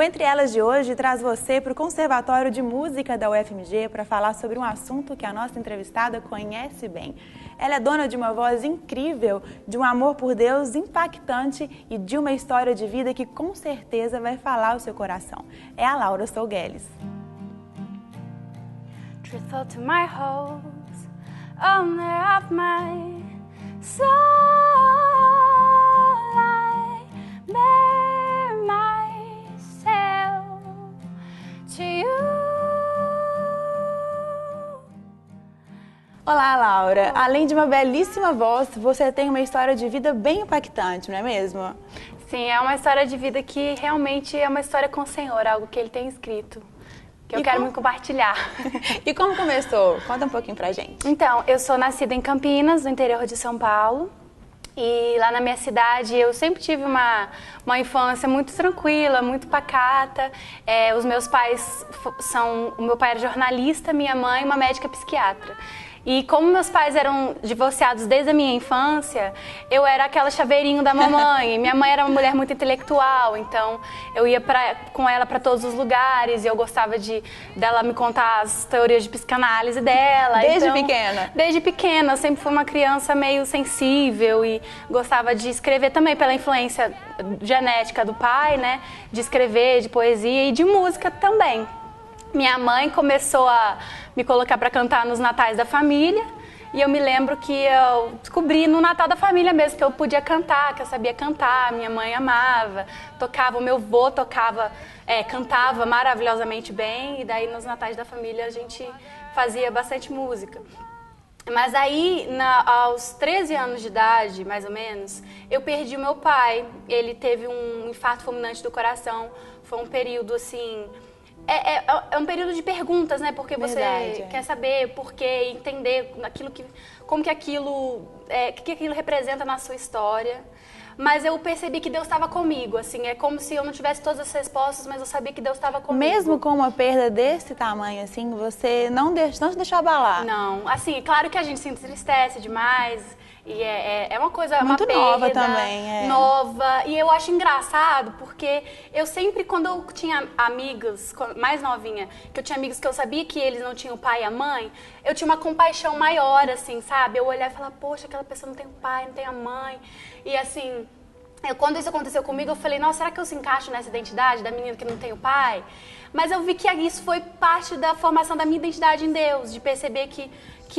O Entre Elas de hoje traz você para o Conservatório de Música da UFMG para falar sobre um assunto que a nossa entrevistada conhece bem. Ela é dona de uma voz incrível, de um amor por Deus impactante e de uma história de vida que com certeza vai falar o seu coração. É a Laura Sougueles. Truthful to my hopes, owner of my soul, I bear myself to you. Olá, Laura. Além de uma belíssima voz, você tem uma história de vida bem impactante, não é mesmo? Sim, é uma história de vida que realmente é uma história com o Senhor, algo que Ele tem escrito, que eu quero muito compartilhar. E como começou? Conta um pouquinho pra gente. Então, eu sou nascida em Campinas, no interior de São Paulo. E lá na minha cidade eu sempre tive uma infância muito tranquila, muito pacata. Os meus pais o meu pai era jornalista, minha mãe uma médica psiquiatra. E como meus pais eram divorciados desde a minha infância, eu era aquela chaveirinho da mamãe. Minha mãe era uma mulher muito intelectual, então eu ia com ela para todos os lugares e eu gostava dela me contar as teorias de psicanálise dela. Desde pequena? Desde pequena, eu sempre fui uma criança meio sensível e gostava de escrever também pela influência genética do pai, né? De escrever, de poesia e de música também. Minha mãe começou a me colocar para cantar nos natais da família e eu me lembro que eu descobri no Natal da família mesmo que eu podia cantar, que eu sabia cantar, minha mãe amava, tocava, o meu avô cantava maravilhosamente bem e daí nos natais da família a gente fazia bastante música. Mas aí, aos 13 anos de idade, mais ou menos, eu perdi o meu pai, ele teve um infarto fulminante do coração, foi um período assim... É um período de perguntas, né? Porque você quer saber por quê, entender como que aquilo representa na sua história. Mas eu percebi que Deus estava comigo, assim, é como se eu não tivesse todas as respostas, mas eu sabia que Deus estava comigo. Mesmo com uma perda desse tamanho, assim, você não se deixou abalar? Não, assim, claro que a gente se entristece demais. E é uma coisa, muito uma perda nova também, nova. E eu acho engraçado porque eu sempre, quando eu tinha amigos, mais novinha, que eu tinha amigos que eu sabia que eles não tinham o pai e a mãe, eu tinha uma compaixão maior, assim, sabe? Eu olhava e falava, poxa, aquela pessoa não tem o pai, não tem a mãe. E assim, quando isso aconteceu comigo, eu falei, nossa, será que eu se encaixo nessa identidade da menina que não tem o pai? Mas eu vi que isso foi parte da formação da minha identidade em Deus, de perceber que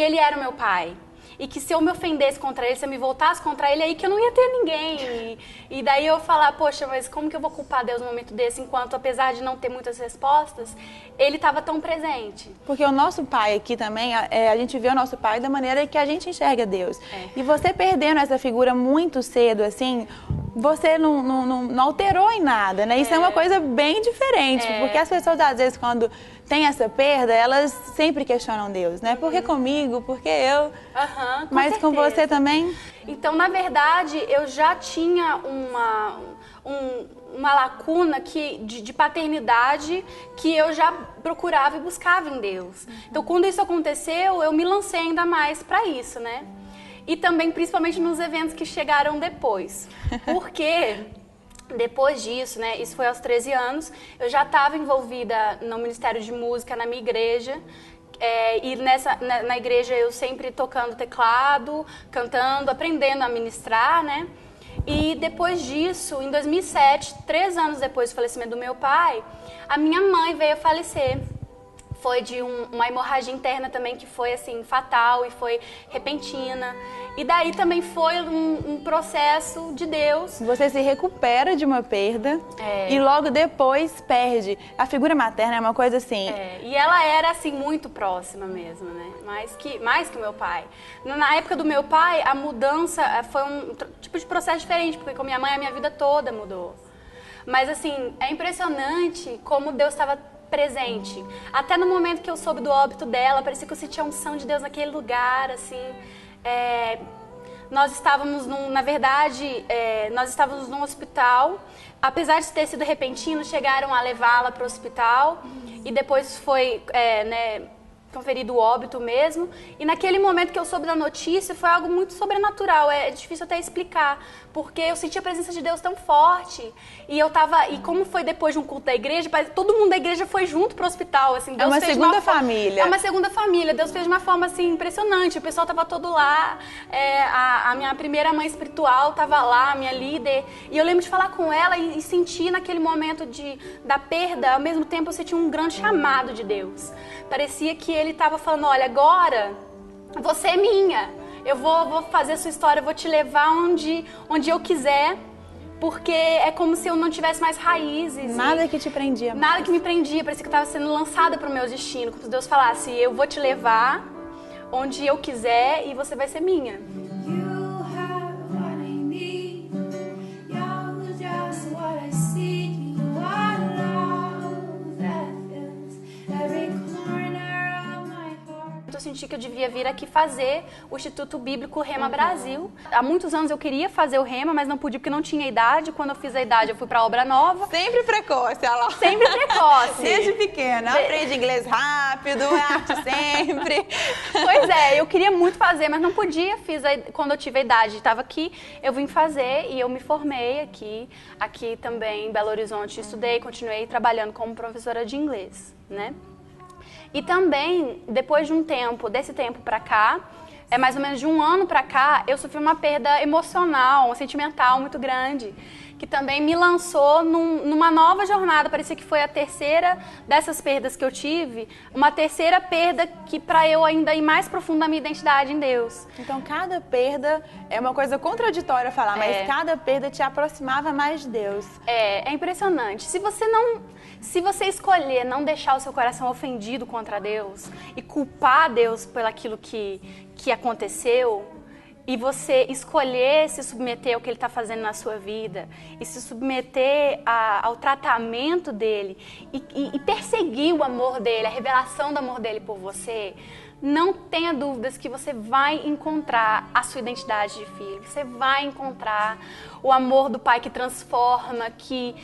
Ele era o meu pai. E que se eu me ofendesse contra ele, se eu me voltasse contra ele, aí que eu não ia ter ninguém. E daí eu falar, poxa, mas como que eu vou culpar Deus num momento desse, enquanto, apesar de não ter muitas respostas, ele estava tão presente. Porque o nosso pai aqui também, a gente vê o nosso pai da maneira que a gente enxerga Deus. E você perdendo essa figura muito cedo, assim, você não alterou em nada, né? Isso é uma coisa bem diferente, porque as pessoas, às vezes, quando tem essa perda, elas sempre questionam Deus, né? Por que comigo? Por que eu? Mas com você também? Então, na verdade, eu já tinha uma lacuna de paternidade que eu já procurava e buscava em Deus. Então, quando isso aconteceu, eu me lancei ainda mais para isso, né? E também, principalmente nos eventos que chegaram depois. Porque depois disso, né, isso foi aos 13 anos, eu já estava envolvida no Ministério de Música, na minha igreja. E na igreja eu sempre tocando teclado, cantando, aprendendo a ministrar, né? E depois disso, em 2007, 3 anos depois do falecimento do meu pai, a minha mãe veio a falecer. Foi de uma hemorragia interna também que foi assim fatal e foi repentina. E daí também foi um processo de Deus. Você se recupera de uma perda e logo depois perde. A figura materna é uma coisa assim... E ela era assim muito próxima mesmo, né? Mais que o meu pai. Na época do meu pai, a mudança foi um tipo de processo diferente, porque com minha mãe a minha vida toda mudou. Mas assim, é impressionante como Deus estava presente. Até no momento que eu soube do óbito dela, parecia que eu sentia a unção de Deus naquele lugar, assim. Nós estávamos, nós estávamos num hospital. Apesar de ter sido repentino, chegaram a levá-la para o hospital. E depois foi, conferido o óbito mesmo. E naquele momento que eu soube da notícia, foi algo muito sobrenatural. É difícil até explicar, porque eu senti a presença de Deus tão forte. E como foi depois de um culto da igreja, todo mundo da igreja foi junto pro hospital. Assim, Deus é uma fez segunda família. É uma segunda família. Deus fez de uma forma assim impressionante. O pessoal tava todo lá. A minha primeira mãe espiritual tava lá, a minha líder. E eu lembro de falar com ela e sentir naquele momento da perda, ao mesmo tempo eu senti um grande chamado de Deus. Parecia que ele estava falando, olha, agora você é minha. Eu vou fazer a sua história, eu vou te levar onde eu quiser, porque é como se eu não tivesse mais raízes. Nada que te prendia. Nada que me prendia, parecia que eu estava sendo lançada para o meu destino. Como se Deus falasse, eu vou te levar onde eu quiser e você vai ser minha. Eu senti que eu devia vir aqui fazer o Instituto Bíblico Rema Brasil. Há muitos anos eu queria fazer o Rema, mas não podia porque não tinha idade. Quando eu fiz a idade, eu fui para Obra Nova. Sempre precoce, olha lá. Sempre precoce. Desde pequena. Aprende inglês rápido, arte sempre. Pois é, eu queria muito fazer, mas não podia. Quando eu tive a idade, estava aqui, eu vim fazer e eu me formei aqui. Aqui também em Belo Horizonte estudei, continuei trabalhando como professora de inglês, né? E também, depois de desse tempo pra cá, mais ou menos de um ano pra cá, eu sofri uma perda emocional, sentimental muito grande, que também me lançou numa nova jornada. Parecia que foi a terceira dessas perdas que eu tive, uma terceira perda que pra eu ainda ir mais profundo na minha identidade em Deus. Então cada perda é uma coisa contraditória falar, mas cada perda te aproximava mais de Deus. É impressionante. Se você escolher não deixar o seu coração ofendido contra Deus e culpar Deus por aquilo que aconteceu, e você escolher se submeter ao que Ele está fazendo na sua vida, e se submeter ao tratamento dEle, e perseguir o amor dEle, a revelação do amor dEle por você, não tenha dúvidas que você vai encontrar a sua identidade de filho. Você vai encontrar o amor do Pai que transforma, que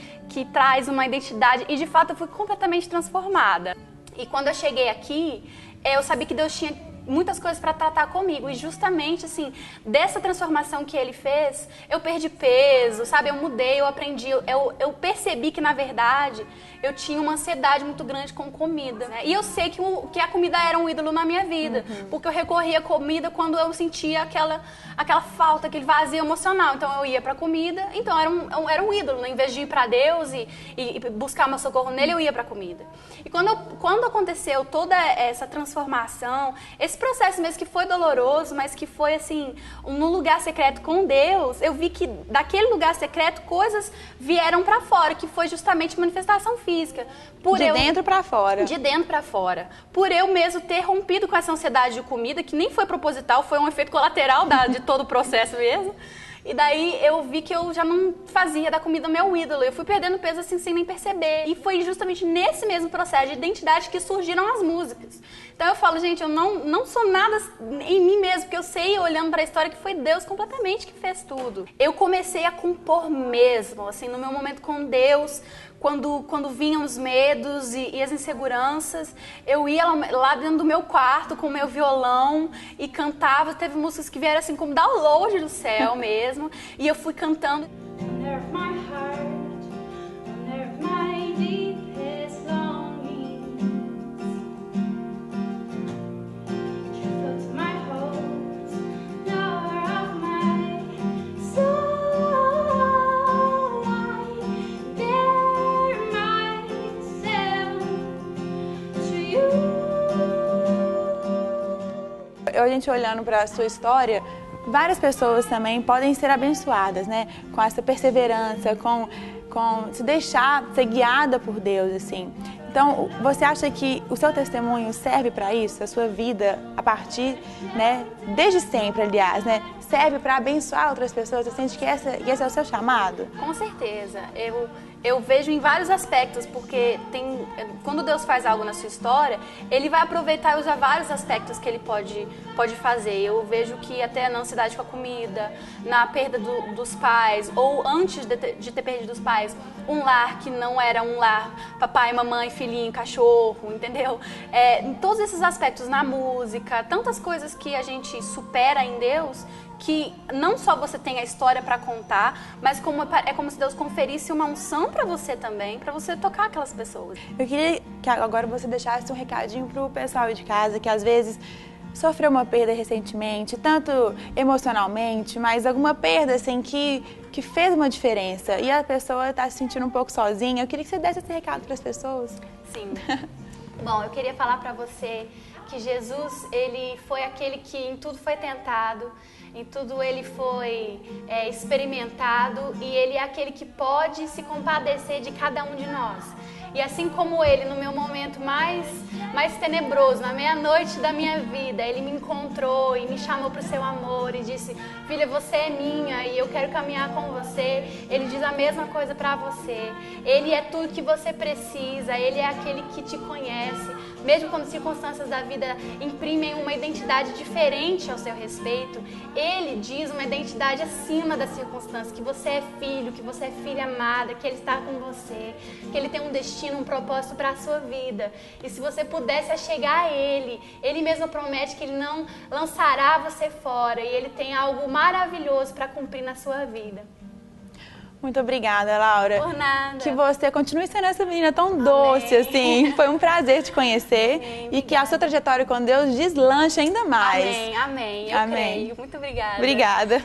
traz uma identidade. E de fato eu fui completamente transformada. E quando eu cheguei aqui, eu sabia que Deus tinha muitas coisas para tratar comigo. E justamente, assim, dessa transformação que Ele fez, eu perdi peso, sabe? Eu mudei, eu aprendi. Eu percebi que, na verdade, eu tinha uma ansiedade muito grande com comida, né? E eu sei que a comida era um ídolo na minha vida, porque eu recorria à comida quando eu sentia aquela falta, aquele vazio emocional. Então eu ia pra comida, então era um ídolo, né? Em vez de ir pra Deus e buscar meu socorro nele, eu ia pra comida. E quando aconteceu toda essa transformação, esse processo mesmo que foi doloroso, mas que foi assim, num lugar secreto com Deus, eu vi que daquele lugar secreto coisas vieram pra fora, que foi justamente manifestação física. De dentro pra fora. De dentro pra fora. Por eu mesmo ter rompido com essa ansiedade de comida, que nem foi proposital, foi um efeito colateral de todo o processo mesmo. E daí eu vi que eu já não fazia da comida meu ídolo. Eu fui perdendo peso assim sem nem perceber. E foi justamente nesse mesmo processo de identidade que surgiram as músicas. Então eu falo, gente, eu não sou nada em mim mesmo, porque eu sei, olhando para a história, que foi Deus completamente que fez tudo. Eu comecei a compor mesmo, assim, no meu momento com Deus, quando vinham os medos e as inseguranças, eu ia lá dentro do meu quarto com o meu violão e cantava. Teve músicas que vieram assim como download do céu mesmo, e eu fui cantando. A gente olhando para a sua história, várias pessoas também podem ser abençoadas, né? Com essa perseverança, com se deixar ser guiada por Deus, assim. Então, você acha que o seu testemunho serve para isso? A sua vida, a partir, né? Desde sempre, aliás, né? Serve para abençoar outras pessoas? Você sente que esse é o seu chamado? Com certeza. eu vejo em vários aspectos, porque quando Deus faz algo na sua história, Ele vai aproveitar e usar vários aspectos que Ele pode fazer. Eu vejo que até na ansiedade com a comida, na perda dos pais, ou antes de ter perdido os pais, um lar que não era um lar papai, mamãe, filhinho, cachorro, entendeu? Em todos esses aspectos, na música, tantas coisas que a gente supera em Deus, que não só você tem a história para contar, mas é como se Deus conferisse uma unção para você também, para você tocar aquelas pessoas. Eu queria que agora você deixasse um recadinho pro pessoal de casa que às vezes sofreu uma perda recentemente, tanto emocionalmente, mas alguma perda assim que fez uma diferença e a pessoa está se sentindo um pouco sozinha. Eu queria que você desse esse recado para as pessoas. Sim. Bom, eu queria falar para você que Jesus, Ele foi aquele que em tudo foi tentado, em tudo Ele foi experimentado, e Ele é aquele que pode se compadecer de cada um de nós. E assim como Ele, no meu momento mais tenebroso, na meia-noite da minha vida, Ele me encontrou e me chamou para o seu amor e disse: filha, você é minha e eu quero caminhar com você. Ele diz a mesma coisa para você. Ele é tudo que você precisa, Ele é aquele que te conhece. Mesmo quando circunstâncias da vida imprimem uma identidade diferente ao seu respeito, Ele diz uma identidade acima das circunstâncias, que você é filho, que você é filha amada, que Ele está com você, que Ele tem um destino, um propósito para a sua vida. E se você pudesse chegar a Ele, Ele mesmo promete que Ele não lançará você fora, e Ele tem algo maravilhoso para cumprir na sua vida. Muito obrigada, Laura. Por nada. Que você continue sendo essa menina tão doce, assim. Foi um prazer te conhecer. Amém, e que a sua trajetória com Deus deslanche ainda mais. Amém, amém. Eu creio. Muito obrigada. Obrigada.